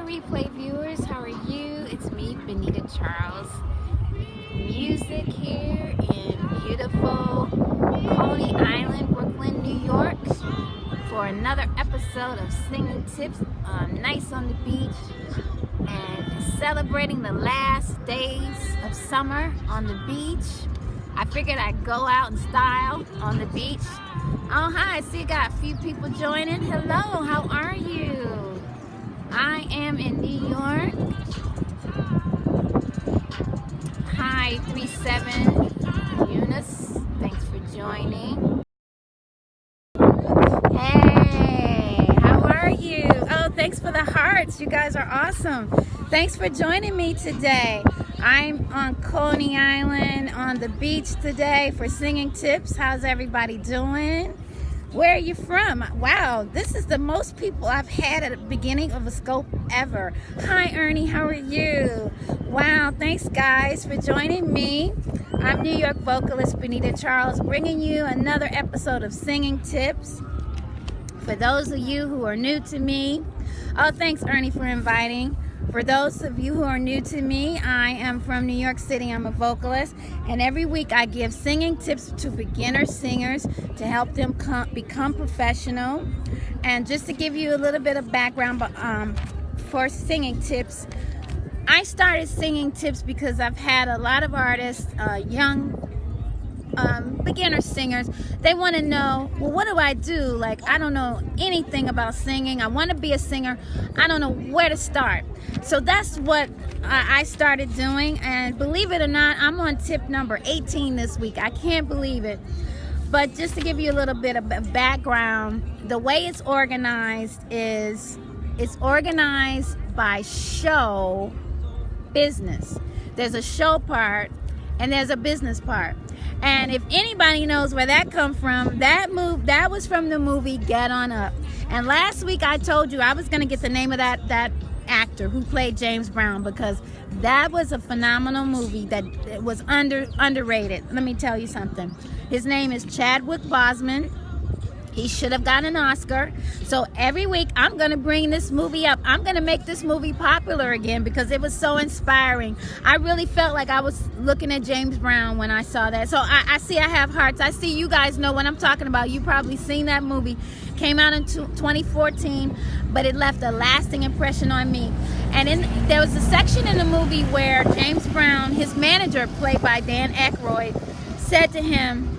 replay viewers, how are you? It's me, Benita Charles. Music here in beautiful Coney Island, Brooklyn, New York for another episode of Singing Tips. Nice on the beach and celebrating the last days of summer on the beach. I figured I'd go out in style on the beach. Oh, hi, I see you got a few people joining. Hello, how are you? I am in New York. Hi, 37 Eunice. Thanks for joining. Hey, how are you? Oh, thanks for the hearts. You guys are awesome. Thanks for joining me today. I'm on Coney Island on the beach today for Singing Tips. How's everybody doing? Where are you from? Wow, this is the most people I've had at the beginning of a scope ever. Hi Ernie, how are you? Wow, thanks guys for joining me. I'm New York vocalist Benita Charles, bringing you another episode of Singing Tips. For those of you who are new to me, oh thanks Ernie for inviting. For those of you who are new to me, I am from New York City. I'm a vocalist, and every week I give singing tips to beginner singers to help them become professional. And just to give you a little bit of background for Singing Tips, I started Singing Tips because I've had a lot of artists, young beginner singers, they want to know, well, what do I do? Like, I don't know anything about singing. I want to be a singer. I don't know where to start. So that's what I started doing, and believe it or not, I'm on tip number 18 this week. I can't believe it. But just to give you a little bit of background, the way it's organized is it's organized by show business. There's a show part and there's a business part. And if anybody knows where that come from, that was from the movie Get On Up. And last week I told you I was going to get the name of that actor who played James Brown, because that was a phenomenal movie that was underrated. Let me tell you something. His name is Chadwick Boseman. He should have gotten an Oscar. So every week I'm going to bring this movie up. I'm going to make this movie popular again because it was so inspiring. I really felt like I was looking at James Brown when I saw that. So I see I have hearts. I see you guys know what I'm talking about. You probably seen that movie. Came out in 2014, but it left a lasting impression on me. And there was a section in the movie where James Brown, his manager, played by Dan Aykroyd, said to him,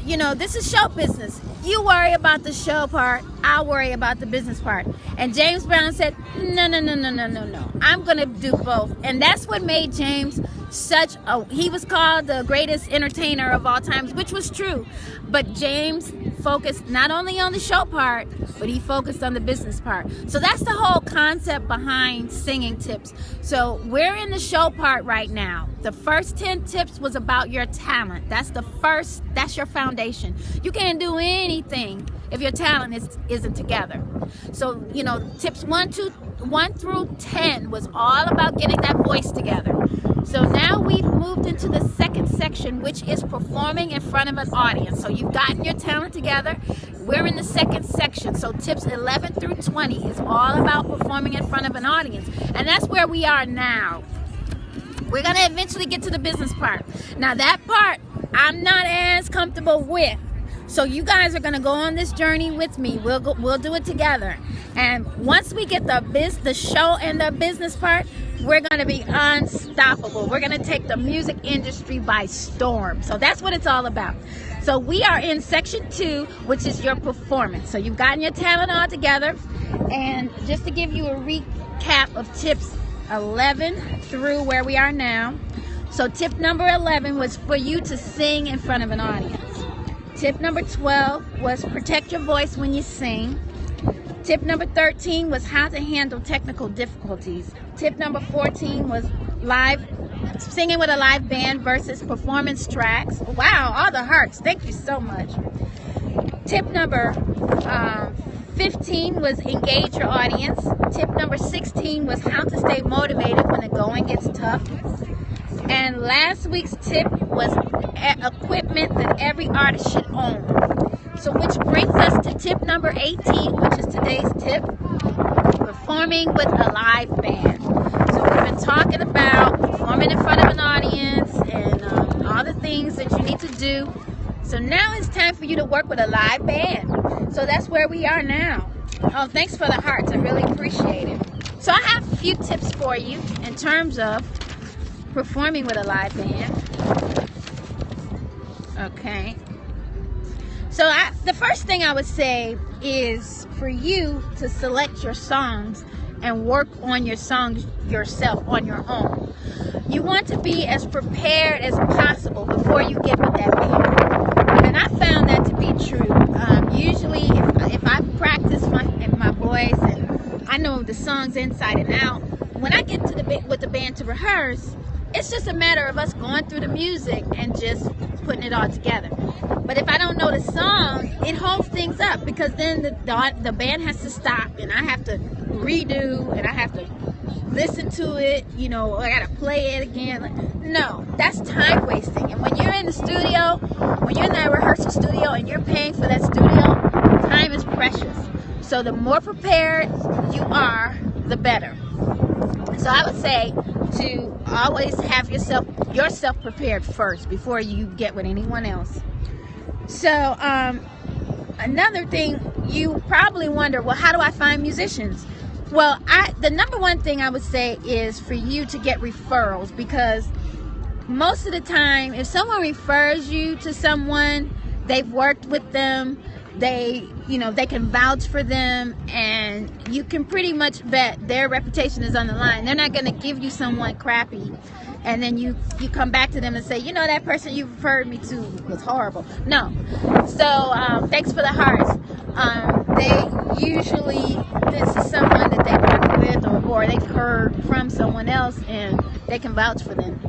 you know, this is show business. You worry about the show part, I'll worry about the business part. And James Brown said, no. I'm going to do both. And that's what made James he was called the greatest entertainer of all times, which was true. But James focused not only on the show part, but he focused on the business part. So that's the whole concept behind Singing Tips. So we're in the show part right now. The first 10 tips was about your talent. That's your foundation. You can't do anything if your talent isn't together. So, you know, tips 1 through 10 was all about getting that voice together. So now we've moved into the second section, which is performing in front of an audience. So you've gotten your talent together. We're in the second section. So tips 11 through 20 is all about performing in front of an audience. And that's where we are now. We're going to eventually get to the business part. Now that part, I'm not as comfortable with. So you guys are going to go on this journey with me. We'll do it together. And once we get the show and the business part, we're going to be unstoppable. We're going to take the music industry by storm. So that's what it's all about. So we are in section 2, which is your performance. So you've gotten your talent all together. And just to give you a recap of tips 11 through where we are now. So tip number 11 was for you to sing in front of an audience. Tip number 12 was protect your voice when you sing. Tip number 13 was how to handle technical difficulties. Tip number 14 was singing with a live band versus performance tracks. Wow, all the hearts. Thank you so much. Tip number 15 was engage your audience. Tip number 16 was how to stay motivated when the going gets tough. And last week's tip was equipment that every artist should own. So which brings us to tip number 18, which is today's tip. performing with a live band. So we've been talking about performing in front of an audience and all the things that you need to do. So now it's time for you to work with a live band. So that's where we are now. Oh, thanks for the hearts. I really appreciate it. So I have a few tips for you in terms of performing with a live band. Okay. So the first thing I would say is for you to select your songs and work on your songs yourself on your own. You want to be as prepared as possible before you get with that band. And I found that to be true. Usually if I practice my voice and I know the songs inside and out, when I get to with the band to rehearse, it's just a matter of us going through the music and just putting it all together. But if I don't know the song, it holds things up, because then the band has to stop and I have to redo and I have to listen to it, you know, I gotta play it again. No, that's time wasting. And when you're in the studio, when you're in that rehearsal studio and you're paying for that studio, time is precious. So the more prepared you are, the better. So I would say to always have yourself prepared first before you get with anyone else. So another thing, you probably wonder, well, how do I find musicians? Well, the number one thing I would say is for you to get referrals, because most of the time if someone refers you to someone, they've worked with them, they can vouch for them, and you can pretty much bet their reputation is on the line. They're not going to give you someone crappy and then you come back to them and say, you know, that person you referred me to was horrible. No. So thanks for the hearts. They usually, this is someone that they work with or they've heard from someone else and they can vouch for them.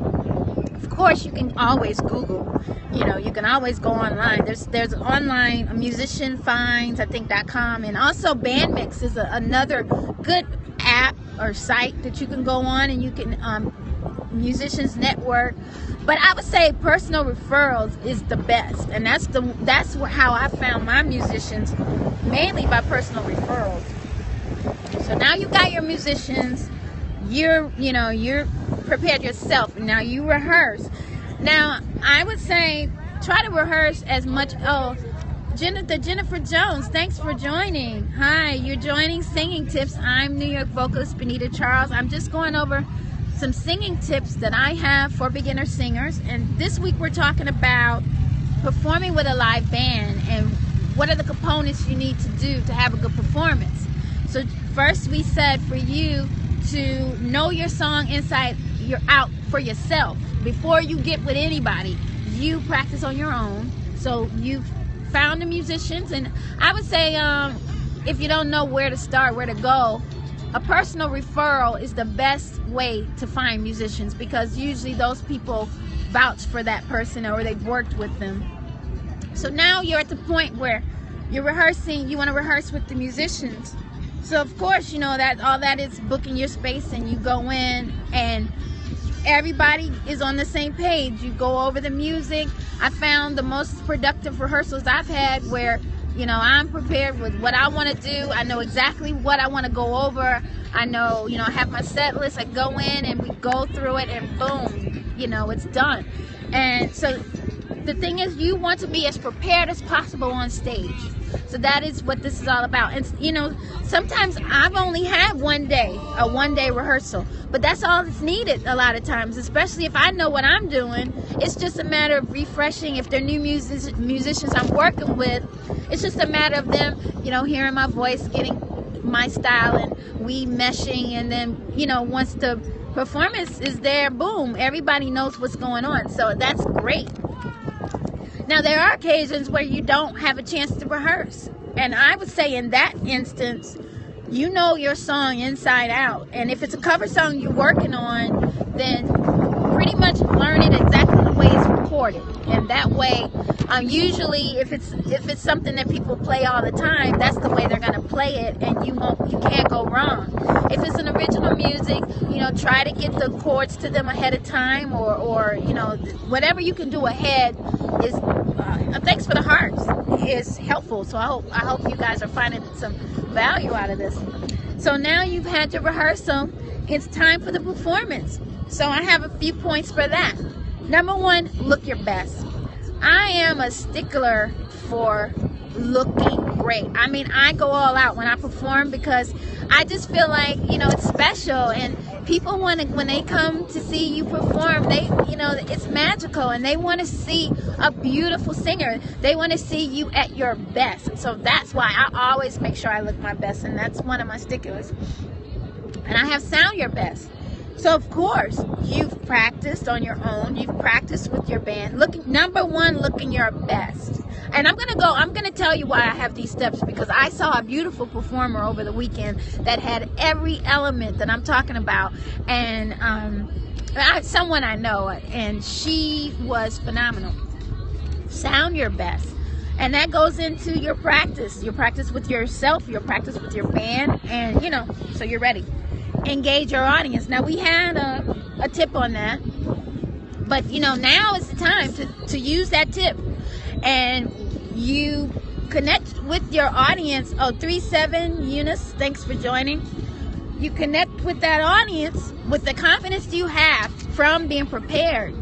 Of course, you can always Google. You know, you can always go online. There's online musicianfinds, I think .com, and also Bandmix is another good app or site that you can go on and you can musicians network. But I would say personal referrals is the best, and that's how I found my musicians, mainly by personal referrals. So now you got your musicians, you're prepared yourself, and now you rehearse. Now I would say try to rehearse as much. Oh, Jennifer Jones, thanks for joining. Hi, you're joining Singing Tips. I'm New York vocalist Benita Charles. I'm just going over some singing tips that I have for beginner singers, and this week we're talking about performing with a live band and what are the components you need to do to have a good performance. So first we said for you to know your song inside, you're out for yourself. Before you get with anybody, you practice on your own. So you've found the musicians, and I would say if you don't know where to start, where to go, a personal referral is the best way to find musicians, because usually those people vouch for that person or they've worked with them. So now you're at the point where you're rehearsing, you want to rehearse with the musicians. So of course, you know that all that is booking your space, and you go in and everybody is on the same page. You go over the music. I found the most productive rehearsals I've had where, you know, I'm prepared with what I want to do. I know exactly what I want to go over. I know, you know, I have my set list. I go in and we go through it and boom, you know, it's done. And so the thing is, you want to be as prepared as possible on stage. So that is what this is all about. And, you know, sometimes I've only had a one-day rehearsal. But that's all that's needed a lot of times, especially if I know what I'm doing. It's just a matter of refreshing. If they're new musicians I'm working with, it's just a matter of them, you know, hearing my voice, getting my style, and we meshing. And then, you know, once the performance is there, boom, everybody knows what's going on. So that's great. Now, there are occasions where you don't have a chance to rehearse. And I would say in that instance, you know your song inside out. And if it's a cover song you're working on, then pretty much learn it exactly the way it's recorded. And that way, usually if it's something that people play all the time, that's the way they're going to play it, and you can't go wrong. If it's an original music, you know, try to get the chords to them ahead of time, or you know, whatever you can do ahead is thanks for the hearts. is helpful. So I hope you guys are finding some value out of this. So now you've had your rehearsal. It's time for the performance. So I have a few points for that. Number one, look your best. I am a stickler for looking great. I mean, I go all out when I perform because I just feel like, you know, it's special, and people want to, when they come to see you perform, they, you know, it's magical, and they want to see a beautiful singer. They want to see you at your best. And so that's why I always make sure I look my best, and that's one of my sticklers. And I have sound your best. So of course, you've practiced on your own. You've practiced with your band. Number one, looking your best. And I'm gonna tell you why I have these steps, because I saw a beautiful performer over the weekend that had every element that I'm talking about, and someone I know, and she was phenomenal. Sound your best. And that goes into your practice with yourself, your practice with your band, and, you know, so you're ready. Engage your audience. Now, we had a tip on that, but, you know, now is the time to use that tip. And you connect with your audience. Oh, 37 Eunice, thanks for joining. You connect with that audience with the confidence you have from being prepared.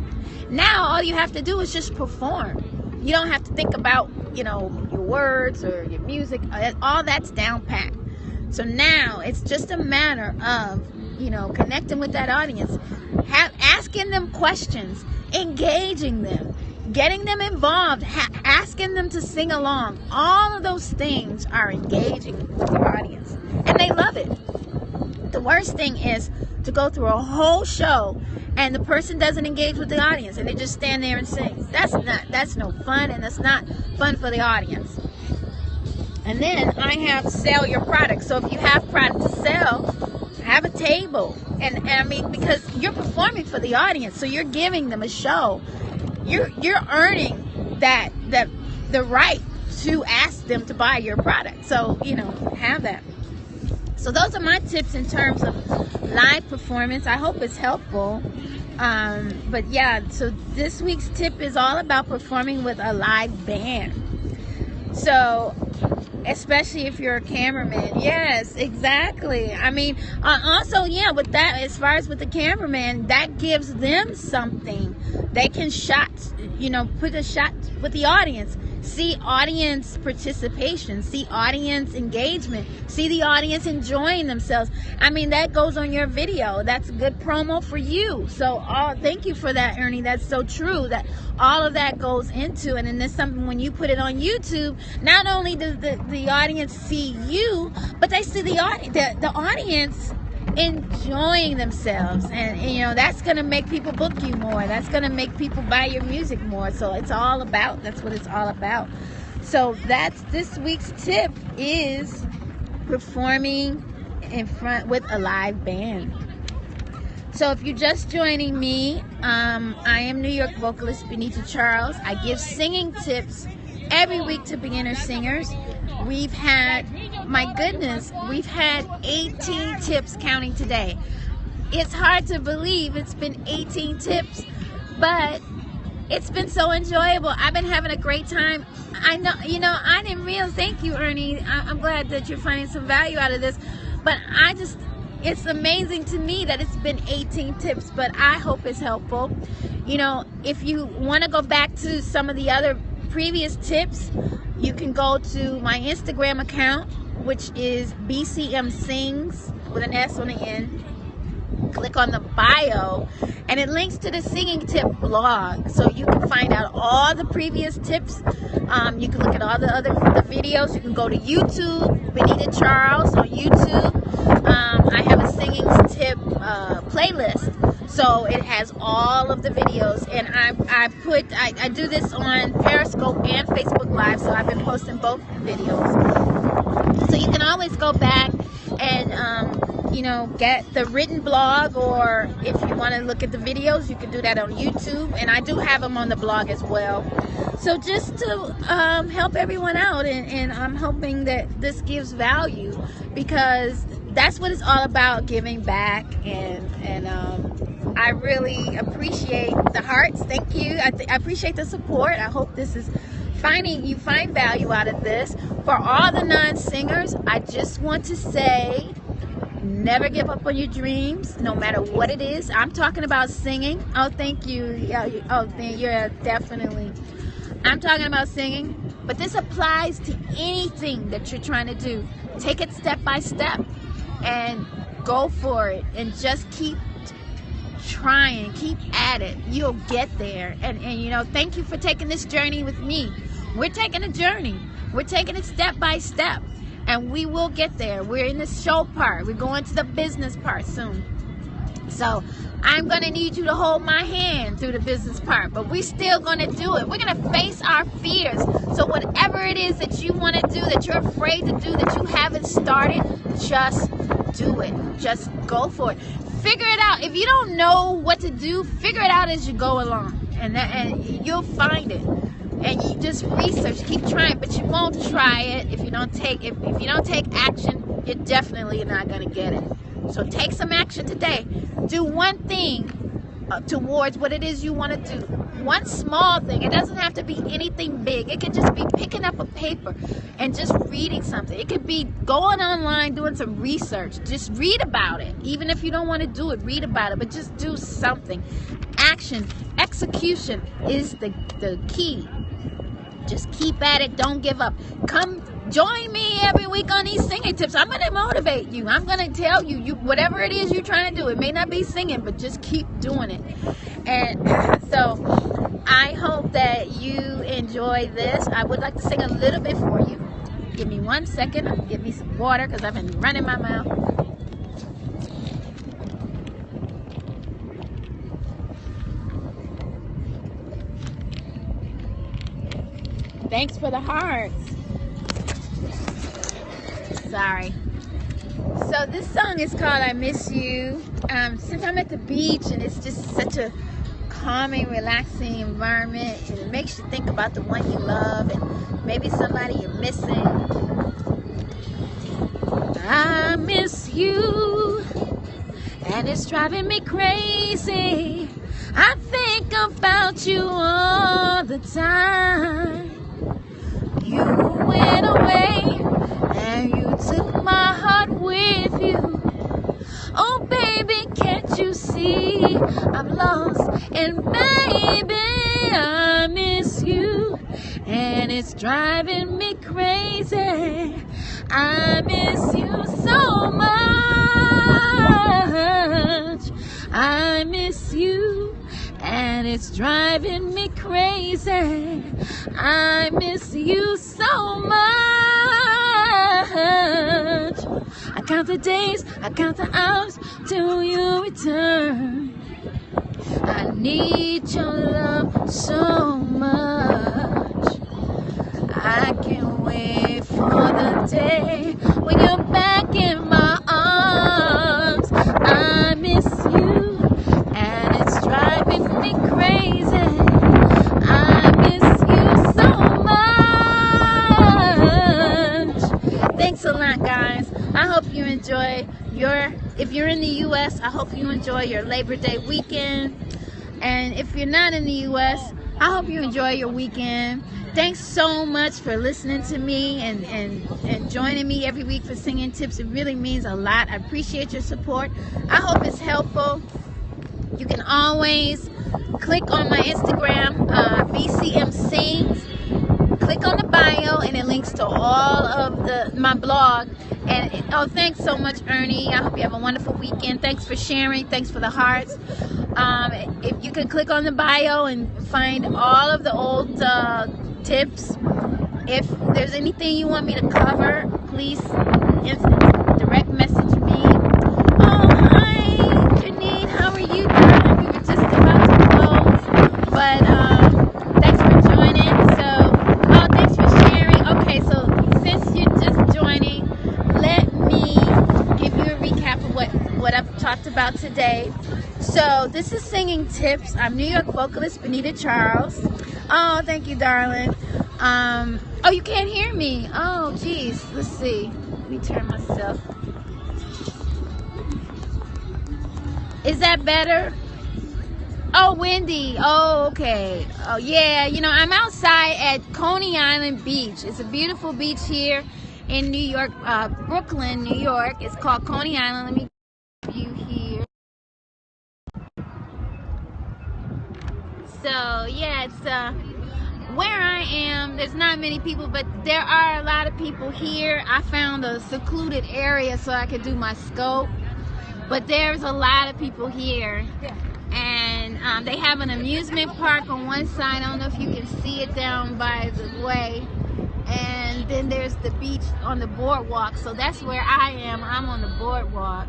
Now all you have to do is just perform. You don't have to think about, you know, your words or your music. All that's down pat. So now it's just a matter of, you know, connecting with that audience, asking them questions, engaging them, getting them involved, asking them to sing along. All of those things are engaging with your audience, and they love it. The worst thing is to go through a whole show and the person doesn't engage with the audience and they just stand there and sing. That's no fun, and that's not fun for the audience. And then I have sell your product. So if you have product to sell, have a table. And I mean, because you're performing for the audience, so you're giving them a show. You're earning the right to ask them to buy your product. So, you know, have that. So those are my tips in terms of live performance. I hope it's helpful. But yeah, so this week's tip is all about performing with a live band. So, especially if you're a cameraman. Yes, exactly. I mean, also, yeah, with that, as far as with the cameraman, that gives them something. They can put a shot with the audience. See audience participation. See audience engagement. See the audience enjoying themselves. I mean, that goes on your video. That's good promo for you. So, thank you for that, Ernie. That's so true. That all of that goes into it. And then something when you put it on YouTube, not only does the audience see you, but they see the audience enjoying themselves, and you know, that's gonna make people book you more. That's gonna make people buy your music more. So that's what it's all about. So that's this week's tip, is performing in front with a live band. So if you're just joining me, I am New York vocalist Benita Charles. I give singing tips every week to beginner singers. We've had 18 tips counting today. It's hard to believe it's been 18 tips, but it's been so enjoyable. I've been having a great time. I know, you know, I didn't realize, thank you, Ernie. I'm glad that you're finding some value out of this, but it's amazing to me that it's been 18 tips, but I hope it's helpful. You know, if you want to go back to some of the other previous tips, you can go to my Instagram account, which is BCM Sings with an S on the end. Click on the bio, and it links to the singing tip blog, so you can find out all the previous tips. You can look at all the videos. You can go to YouTube, Benita Charles on YouTube. I have a singing tip playlist, so it has all of the videos, and I do this on Periscope and Facebook Live, so I've been posting both videos. So you can always go back and you know, get the written blog, or if you want to look at the videos, you can do that on YouTube, and I do have them on the blog as well. So just to help everyone out, and I'm hoping that this gives value, because that's what it's all about, giving back, and I really appreciate the hearts. Thank you. I appreciate the support. I hope this is you find value out of this. For all the non-singers, I just want to say, never give up on your dreams, no matter what it is. I'm talking about singing. Oh, thank you. Yeah, definitely. I'm talking about singing, but this applies to anything that you're trying to do. Take it step by step and go for it, and just keep trying, keep at it. You'll get there. And you know, thank you for taking this journey with me. We're taking a journey. We're taking it step by step, and we will get there. We're in the show part. We're going to the business part soon. So I'm going to need you to hold my hand through the business part, but we're still going to do it. We're going to face our fears. So whatever it is that you want to do, that you're afraid to do, that you haven't started, just do it. Just go for it. Figure it out. If you don't know what to do, figure it out as you go along, and you'll find it. And you just research, keep trying, but you won't try it if you don't take action. You're definitely not going to get it. So take some action today. Do one thing towards what it is you want to do. One small thing. It doesn't have to be anything big. It could just be picking up a paper and just reading something. It could be going online, doing some research. Just read about it. Even if you don't want to do it, read about it. But just do something. Action, execution is the key. Just keep at it. Don't give up. Come join me every week on these singing tips. I'm going to motivate you. I'm going to tell you whatever it is you're trying to do. It may not be singing, but just keep doing it. And so I hope that you enjoy this. I would like to sing a little bit for you. Give me 1 second. Give me some water because I've been running my mouth. Thanks for the hearts. Sorry. So this song is called I Miss You. Since I'm at the beach and it's just such a calming, relaxing environment, and it makes you think about the one you love and maybe somebody you're missing. I miss you, and it's driving me crazy. I think about you all the time. You went away and you took my heart with you. Oh baby, can't you see I'm lost? And baby, I miss you, and it's driving me crazy. I miss you so much. I miss you, and it's driving me crazy. I miss you so much. I count the days, I count the hours till you return. I need your love so much. I can't wait for the day when you're back in my arms. I miss you, and it's driving me crazy. I miss you so much. Thanks a lot, guys. I hope you enjoy if you're in the U.S., I hope you enjoy your Labor Day weekend. And if you're not in the U.S., I hope you enjoy your weekend. Thanks so much for listening to me and joining me every week for Singing Tips. It really means a lot. I appreciate your support. I hope it's helpful. You can always click on my Instagram, BCM Sings. Click on the bio, and it links to all of my blog. And thanks so much, Ernie. I hope you have a wonderful weekend. Thanks for sharing. Thanks for the hearts. If you can click on the bio and find all of the old tips. If there's anything you want me to cover, please direct message me. Oh, hi, Janine. How are you doing? We were just about to close, but thanks for joining. Thanks for sharing. Okay, so since you're just joining, let me give you a recap of what I've talked about today. So this is Singing Tips. I'm New York vocalist Benita Charles. Oh, thank you, darling. Oh, you can't hear me. Oh, geez. Let's see. Let me turn myself. Is that better? Oh, windy. Oh, okay. Oh, yeah. You know, I'm outside at Coney Island Beach. It's a beautiful beach here in New York, Brooklyn, New York. It's called Coney Island. Let me give you here. So, yeah, it's where I am. There's not many people, but there are a lot of people here. I found a secluded area so I could do my scope. But there's a lot of people here. And they have an amusement park on one side. I don't know if you can see it down by the way. And then there's the beach on the boardwalk. So that's where I am. I'm on the boardwalk.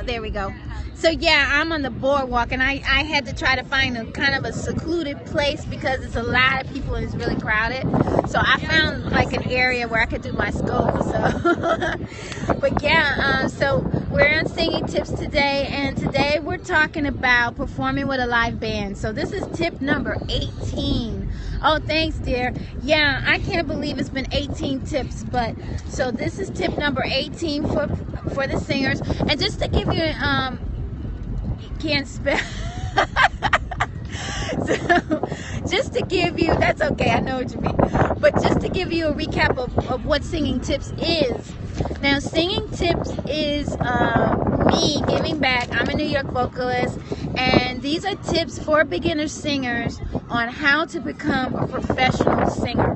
There we go. So yeah, I'm on the boardwalk, and I had to try to find a kind of a secluded place because it's a lot of people and it's really crowded. So I found like an area where I could do my scope. So, but yeah, so we're on singing tips today, and today we're talking about performing with a live band. So this is tip number 18. Oh, thanks, dear. Yeah, I can't believe it's been 18 tips, but so this is tip number 18 for the singers. And just to give you can't spell. So just to give you, that's okay, I know what you mean, but just to give you a recap of what singing tips is. Now, singing tips is me giving back. I'm a New York vocalist, and these are tips for beginner singers on how to become a professional singer.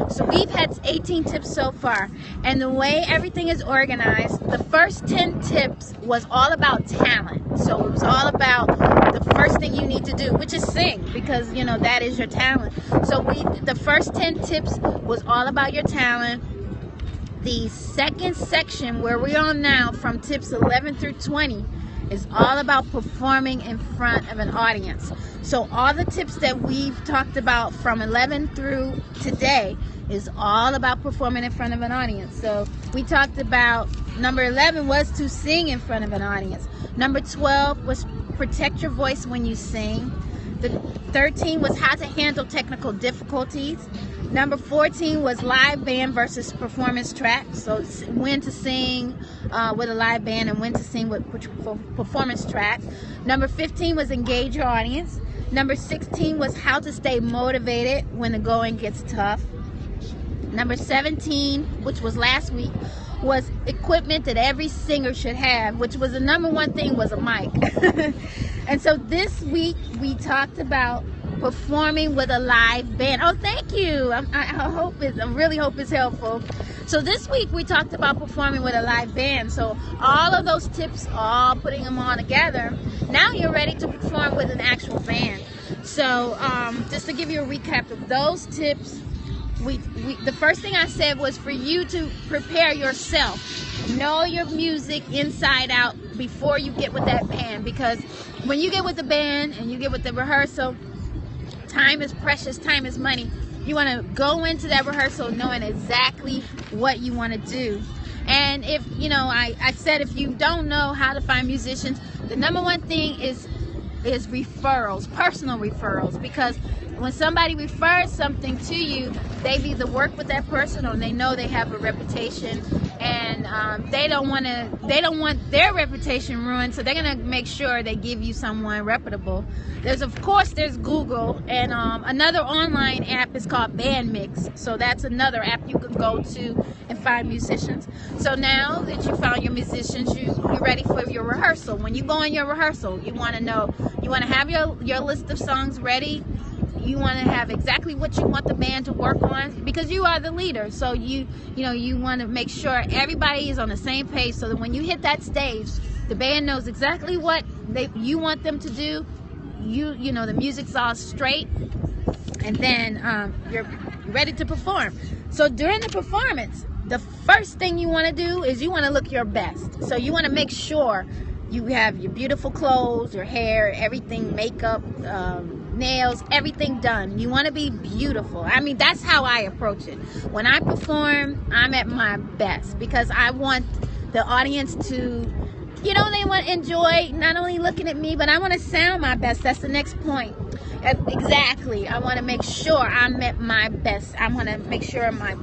So we've had 18 tips so far, and the way everything is organized, the first 10 tips was all about talent. So it was all about the first thing you need to do, which is sing, because you know that is your talent. So the first 10 tips was all about your talent. The second section, where we're on now, from tips 11 through 20, is all about performing in front of an audience. So all the tips that we've talked about from 11 through today is all about performing in front of an audience. So we talked about number 11 was to sing in front of an audience. Number 12 was protect your voice when you sing. The 13 was how to handle technical difficulties. Number 14 was live band versus performance track. So when to sing with a live band and when to sing with performance track. Number 15 was engage your audience. Number 16 was how to stay motivated when the going gets tough. Number 17, which was last week, was equipment that every singer should have, which was the number one thing, was a mic. And so this week we talked about performing with a live band. Oh, thank you. I really hope it's helpful. So this week we talked about performing with a live band. So all of those tips, all putting them all together, now you're ready to perform with an actual band. So just to give you a recap of those tips, the first thing I said was for you to prepare yourself. Know your music inside out before you get with that band, because when you get with the band and you get with the rehearsal, time is precious, time is money. You want to go into that rehearsal knowing exactly what you want to do. And if, you know, I said if you don't know how to find musicians, the number one thing is referrals, personal referrals, because when somebody refers something to you, they've either worked with that person or they know they have a reputation, and they don't want their reputation ruined, so they're gonna make sure they give you someone reputable. Of course there's Google, and another online app is called Bandmix. So that's another app you can go to and find musicians. So now that you found your musicians, you're ready for your rehearsal. When you go in your rehearsal, you want to have your list of songs ready. You want to have exactly what you want the band to work on, because you are the leader. So you want to make sure everybody is on the same page, so that when you hit that stage, the band knows exactly what you want them to do. You know the music's all straight, and then you're ready to perform. So during the performance, the first thing you want to do is you want to look your best. So you want to make sure you have your beautiful clothes, your hair, everything, makeup, nails, everything done. You want to be beautiful. I mean, that's how I approach it. When I perform, I'm at my best, because I want the audience to, they want to enjoy not only looking at me, but I want to sound my best. That's the next point. Exactly. I want to make sure I'm at my best. I want to make sure my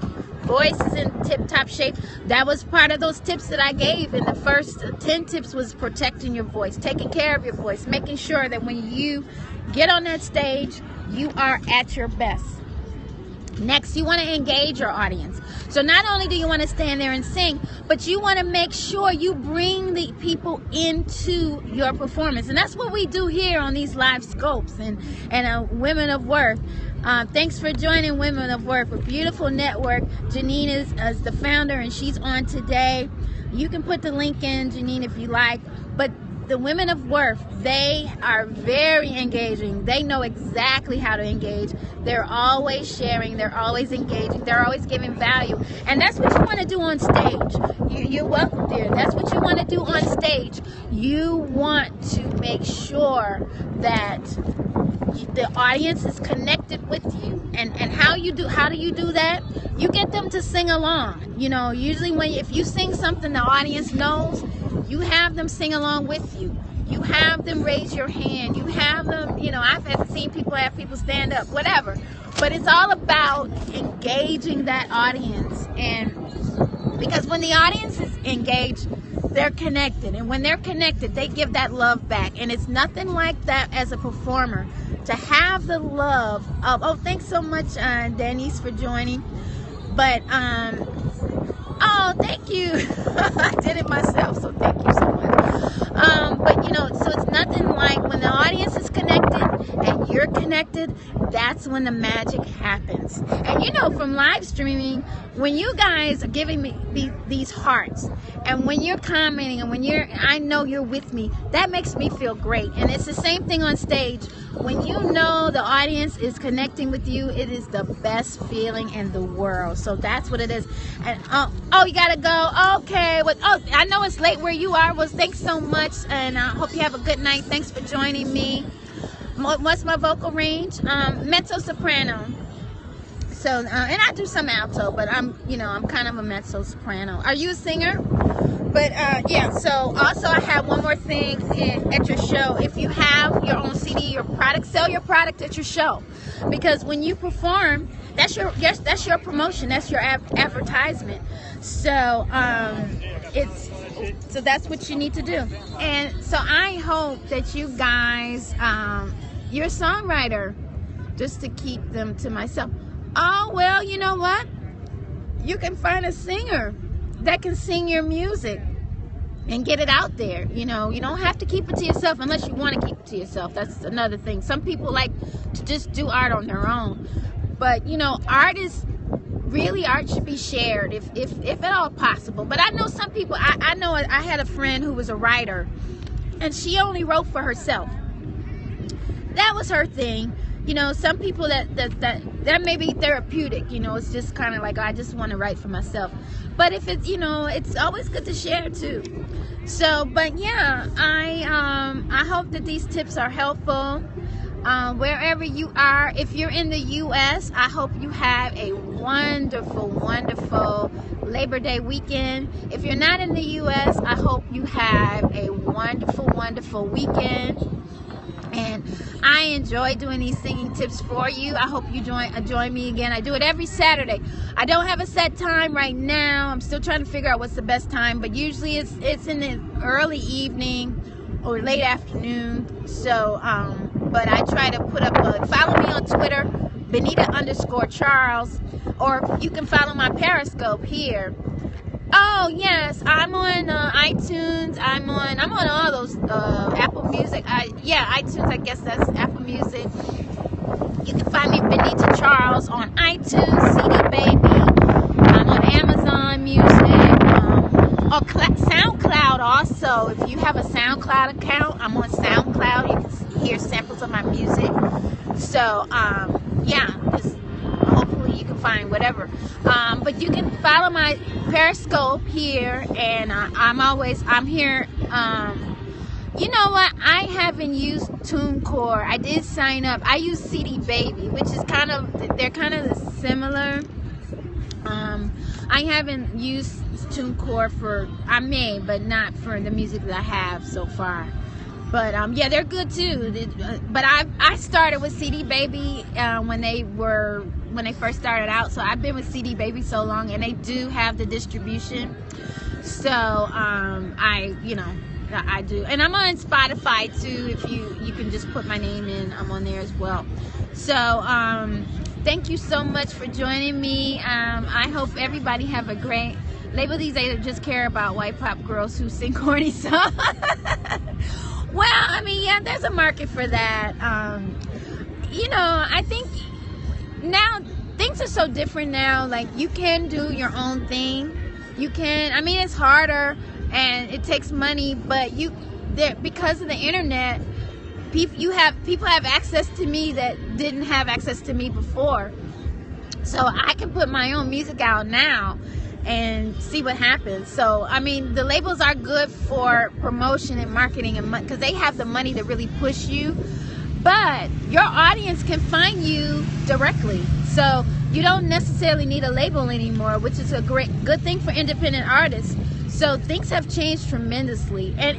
voice is in tip-top shape. That was part of those tips that I gave in the first 10 tips, was protecting your voice, taking care of your voice, making sure that when you get on that stage, you are at your best. Next, you want to engage your audience. So not only do you want to stand there and sing, but you want to make sure you bring the people into your performance. And that's what we do here on these live scopes and Women of Worth. Thanks for joining Women of Worth, a beautiful network. Janine is the founder, and she's on today. You can put the link in, Janine, if you like. But the Women of Worth, they are very engaging. They know exactly how to engage. They're always sharing. They're always engaging. They're always giving value. And that's what you want to do on stage. You're welcome, dear. That's what you want to do on stage. You want to make sure that the audience is connected with you. And how do you do that? You get them to sing along. You know, usually if you sing something the audience knows, you have them sing along with you. You have them raise your hand. You have them, you know, I've seen people have people stand up, whatever. But it's all about engaging that audience. And because when the audience is engaged, they're connected. And when they're connected, they give that love back. And it's nothing like that as a performer, to have the love of, oh, thanks so much, Denise, for joining. But, oh, thank you. I did it myself, so thank you so much. But, you know, so it's nothing like when the audience is connected and you're connected, that's when the magic happens. And, you know, from live streaming, when you guys are giving me these hearts, and when you're commenting, and when I know you're with me, that makes me feel great. And it's the same thing on stage. When you know the audience is connecting with you, it is the best feeling in the world. So that's what it is. And oh, you gotta go. Okay. Well, oh, I know it's late where you are. Well, thanks so much, and I hope you have a good night. Thanks for joining me. What's my vocal range? Mezzo soprano. So, and I do some alto, but I'm kind of a mezzo soprano. Are you a singer? But yeah, so also I have one more thing at your show. If you have your own CD, your product, sell your product at your show, because when you perform, that's your promotion, that's your advertisement. So so that's what you need to do. And so I hope that you guys, you're a songwriter, just to keep them to myself. Oh, well, you know what? You can find a singer that can sing your music and get it out there. You know, you don't have to keep it to yourself unless you want to keep it to yourself. That's another thing. Some people like to just do art on their own. But, you know, art should be shared if at all possible. But I know some people, I know I had a friend who was a writer, and she only wrote for herself. That was her thing. You know, some people that may be therapeutic. You know, it's just kind of like, I just want to write for myself. But if it's, you know, it's always good to share too. So, but yeah, I hope that these tips are helpful. Wherever you are, if you're in the U.S., I hope you have a wonderful, wonderful Labor Day weekend. If you're not in the U.S., I hope you have a wonderful, wonderful weekend. And I enjoy doing these singing tips for you. I hope you join me again. I do it every Saturday. I don't have a set time right now. I'm still trying to figure out what's the best time, but usually it's in the early evening or late afternoon. So, but I try to put up follow me on Twitter, Benita_Charles, or you can follow my Periscope here. Oh yes, I'm on iTunes. I'm on all those Apple Music. iTunes. I guess that's Apple Music. You can find me Benita Charles on iTunes, CD Baby. I'm on Amazon Music. SoundCloud also. If you have a SoundCloud account, I'm on SoundCloud. You can hear samples of my music. So yeah. Hopefully you can find whatever. But you can follow my Periscope here, and I'm here. You know what? I haven't used TuneCore. I did sign up. I use CD Baby, which is they're kind of similar. I haven't used TuneCore I may, but not for the music that I have so far. But yeah, they're good too. But I started with CD Baby when they first started out. So I've been with CD Baby so long, and they do have the distribution. So I do, and I'm on Spotify too. If you can just put my name in, I'm on there as well. So thank you so much for joining me. I hope everybody have a great. Label these days just care about white pop girls who sing corny songs. Well, I mean, yeah, there's a market for that. I think now things are so different now. Like, you can do your own thing. You can. I mean, it's harder and it takes money, but because of the internet, people have access to me that didn't have access to me before. So I can put my own music out now and see what happens. So I mean, the labels are good for promotion and marketing, and because they have the money to really push you, but your audience can find you directly. So you don't necessarily need a label anymore, which is a good thing for independent artists. So things have changed tremendously, and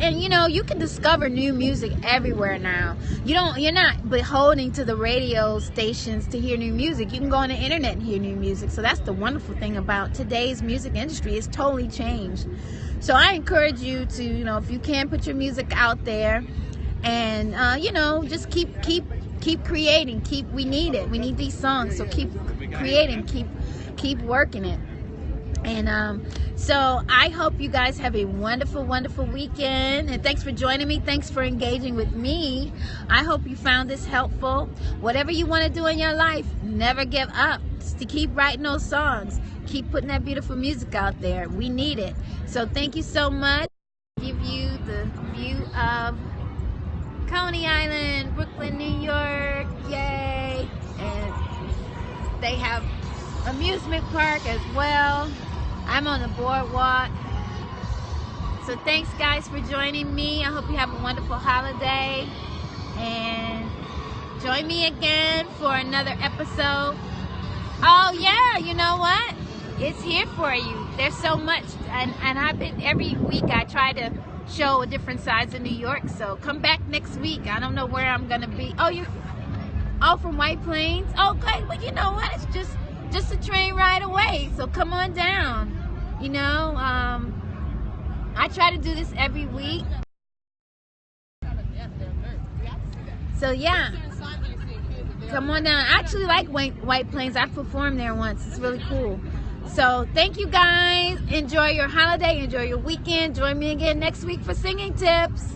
you can discover new music everywhere now. You're not beholden to the radio stations to hear new music. You can go on the internet and hear new music. So that's the wonderful thing about today's music industry. It's totally changed. So I encourage you to, if you can, put your music out there, and just keep creating. We need it. We need these songs. So keep creating. Keep working it. And so I hope you guys have a wonderful, wonderful weekend. And thanks for joining me. Thanks for engaging with me. I hope you found this helpful. Whatever you want to do in your life, never give up. Just to keep writing those songs. Keep putting that beautiful music out there. We need it. So thank you so much. Give you the view of Coney Island, Brooklyn, New York. Yay. And they have amusement park as well. I'm on the boardwalk. So thanks guys for joining me. I hope you have a wonderful holiday, and join me again for another episode. Oh yeah, you know what? It's here for you. There's so much, and I've been every week I try to show a different sides of New York. So come back next week. I don't know where I'm gonna be. Oh, you're all from White Plains? Oh good. Well, you know what? It's just a train ride away, so come on down. I try to do this every week. So yeah, come on down. I actually like White Plains. I've performed there once. It's really cool. So thank you guys. Enjoy your holiday. Enjoy your weekend. Join me again next week for singing tips.